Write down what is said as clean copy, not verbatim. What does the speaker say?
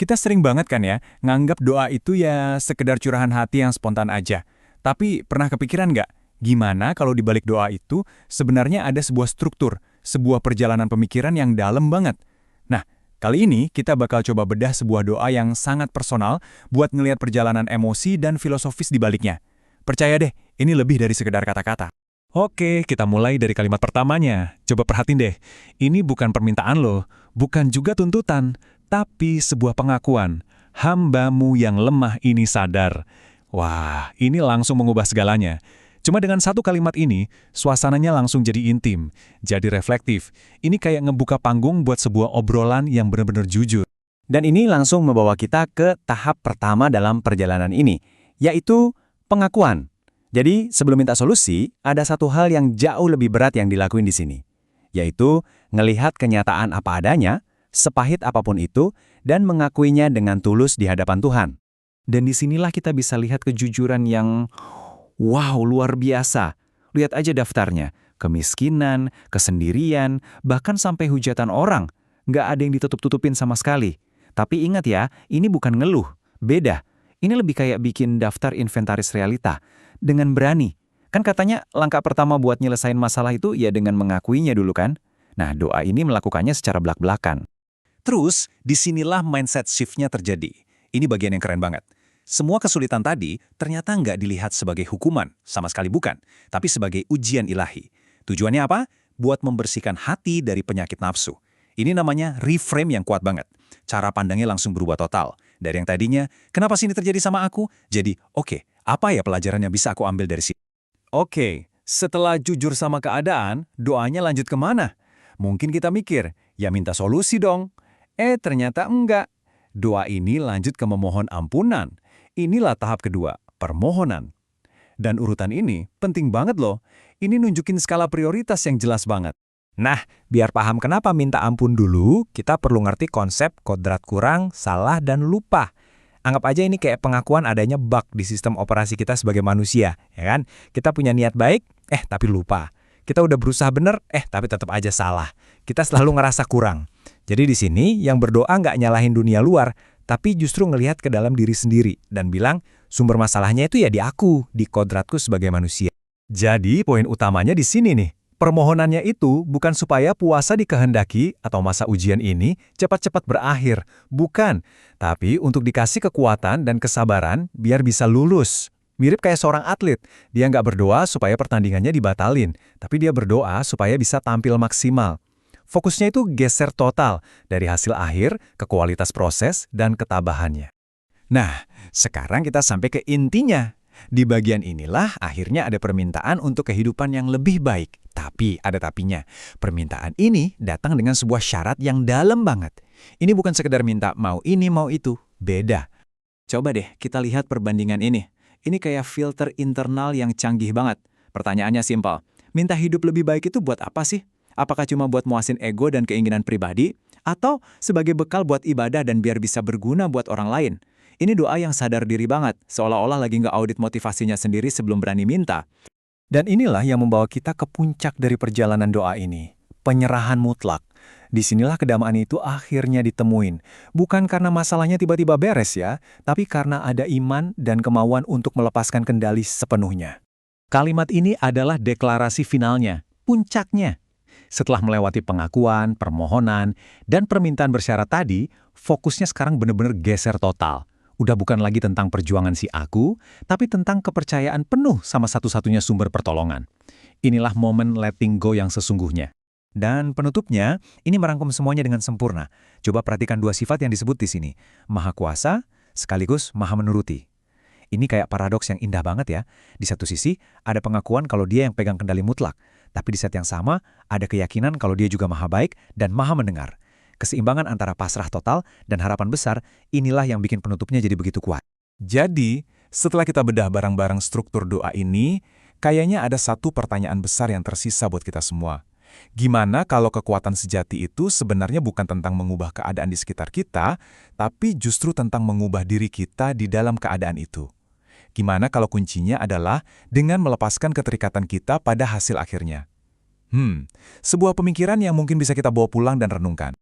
Kita sering banget kan ya, nganggap doa itu ya sekedar curahan hati yang spontan aja. Tapi pernah kepikiran nggak, gimana kalau di balik doa itu sebenarnya ada sebuah struktur, sebuah perjalanan pemikiran yang dalam banget? Nah, kali ini kita bakal coba bedah sebuah doa yang sangat personal buat ngelihat perjalanan emosi dan filosofis di baliknya. Percaya deh, ini lebih dari sekedar kata-kata. Oke, kita mulai dari kalimat pertamanya. Coba perhatiin deh, ini bukan permintaan loh, bukan juga tuntutan, tapi sebuah pengakuan. Hambamu yang lemah ini sadar. Wah, ini langsung mengubah segalanya. Cuma dengan satu kalimat ini, suasananya langsung jadi intim, jadi reflektif. Ini kayak ngebuka panggung buat sebuah obrolan yang benar-benar jujur. Dan ini langsung membawa kita ke tahap pertama dalam perjalanan ini, yaitu pengakuan. Jadi, sebelum minta solusi, ada satu hal yang jauh lebih berat yang dilakuin di sini, yaitu ngelihat kenyataan apa adanya, sepahit apapun itu, dan mengakuinya dengan tulus di hadapan Tuhan. Dan disinilah kita bisa lihat kejujuran yang, wow, luar biasa. Lihat aja daftarnya, kemiskinan, kesendirian, bahkan sampai hujatan orang. Nggak ada yang ditutup-tutupin sama sekali. Tapi ingat ya, ini bukan ngeluh, beda. Ini lebih kayak bikin daftar inventaris realita. Dengan berani. Kan katanya langkah pertama buat nyelesain masalah itu ya dengan mengakuinya dulu kan? Nah, doa ini melakukannya secara belak-belakan. Terus, disinilah mindset shift-nya terjadi. Ini bagian yang keren banget. Semua kesulitan tadi ternyata nggak dilihat sebagai hukuman, sama sekali bukan, tapi sebagai ujian ilahi. Tujuannya apa? Buat membersihkan hati dari penyakit nafsu. Ini namanya reframe yang kuat banget. Cara pandangnya langsung berubah total. Dari yang tadinya, kenapa sih ini terjadi sama aku? Jadi, oke, apa ya pelajaran yang bisa aku ambil dari sini? Oke, setelah jujur sama keadaan, doanya lanjut kemana? Mungkin kita mikir, ya minta solusi dong. Ternyata enggak. Doa ini lanjut ke memohon ampunan. Inilah tahap kedua, permohonan. Dan urutan ini penting banget loh. Ini nunjukin skala prioritas yang jelas banget. Nah, biar paham kenapa minta ampun dulu, kita perlu ngerti konsep kodrat kurang, salah, dan lupa. Anggap aja ini kayak pengakuan adanya bug di sistem operasi kita sebagai manusia, ya kan? Kita punya niat baik, tapi lupa. Kita udah berusaha bener, tapi tetap aja salah. Kita selalu ngerasa kurang. Jadi di sini, yang berdoa nggak nyalahin dunia luar, tapi justru ngelihat ke dalam diri sendiri dan bilang, sumber masalahnya itu ya di aku, di kodratku sebagai manusia. Jadi poin utamanya di sini nih. Permohonannya itu bukan supaya puasa dikehendaki atau masa ujian ini cepat-cepat berakhir. Bukan. Tapi untuk dikasih kekuatan dan kesabaran biar bisa lulus. Mirip kayak seorang atlet. Dia nggak berdoa supaya pertandingannya dibatalin. Tapi dia berdoa supaya bisa tampil maksimal. Fokusnya itu geser total dari hasil akhir ke kualitas proses dan ketabahannya. Nah, sekarang kita sampai ke intinya. Di bagian inilah akhirnya ada permintaan untuk kehidupan yang lebih baik. Tapi ada tapinya. Permintaan ini datang dengan sebuah syarat yang dalam banget. Ini bukan sekedar minta mau ini mau itu. Beda. Coba deh kita lihat perbandingan ini. Ini kayak filter internal yang canggih banget. Pertanyaannya simpel. Minta hidup lebih baik itu buat apa sih? Apakah cuma buat muasin ego dan keinginan pribadi? Atau sebagai bekal buat ibadah dan biar bisa berguna buat orang lain? Ini doa yang sadar diri banget, seolah-olah lagi nge-audit motivasinya sendiri sebelum berani minta. Dan inilah yang membawa kita ke puncak dari perjalanan doa ini, penyerahan mutlak. Disinilah kedamaian itu akhirnya ditemuin. Bukan karena masalahnya tiba-tiba beres ya, tapi karena ada iman dan kemauan untuk melepaskan kendali sepenuhnya. Kalimat ini adalah deklarasi finalnya, puncaknya. Setelah melewati pengakuan, permohonan, dan permintaan bersyarat tadi, fokusnya sekarang benar-benar geser total. Udah bukan lagi tentang perjuangan si aku, tapi tentang kepercayaan penuh sama satu-satunya sumber pertolongan. Inilah momen letting go yang sesungguhnya. Dan penutupnya, ini merangkum semuanya dengan sempurna. Coba perhatikan dua sifat yang disebut di sini. Maha kuasa, sekaligus maha menuruti. Ini kayak paradoks yang indah banget ya. Di satu sisi, ada pengakuan kalau dia yang pegang kendali mutlak. Tapi di saat yang sama, ada keyakinan kalau dia juga maha baik dan maha mendengar. Keseimbangan antara pasrah total dan harapan besar, inilah yang bikin penutupnya jadi begitu kuat. Jadi, setelah kita bedah barang-barang struktur doa ini, kayaknya ada satu pertanyaan besar yang tersisa buat kita semua. Gimana kalau kekuatan sejati itu sebenarnya bukan tentang mengubah keadaan di sekitar kita, tapi justru tentang mengubah diri kita di dalam keadaan itu? Gimana kalau kuncinya adalah dengan melepaskan keterikatan kita pada hasil akhirnya? Sebuah pemikiran yang mungkin bisa kita bawa pulang dan renungkan.